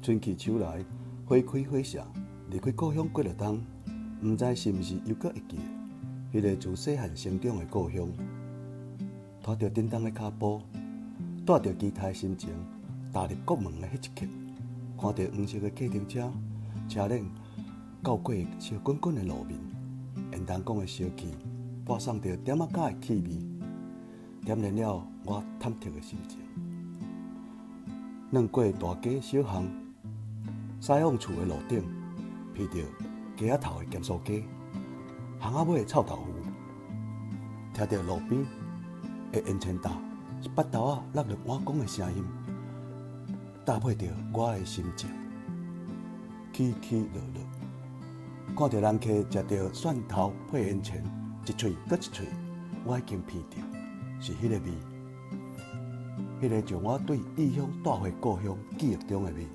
春去秋来，花开花谢，离开故乡过了冬，毋知是毋是又搁会记迄个自细汉成长的故乡。拖着叮当的脚步，带着期待的心情，踏入国门的迄一刻，看到黄色的计程车，车辆绕过烧滚滚的路面，烟筒讲的烧气，播送着点仔甲的气味，点燃了我忐忑的心情。软过大街小巷，西往厝的路顶，闻着鸡仔头的咸酥鸡，巷仔尾的臭豆腐，听着路边的烟尘搭一巴豆仔落入碗公的声音，搭配着我的心情，起起落落。看着人客食着蒜头配烟尘，一喙搁一喙，我已经闻着，是迄个味，迄个将我对异乡带回故乡记忆中的味。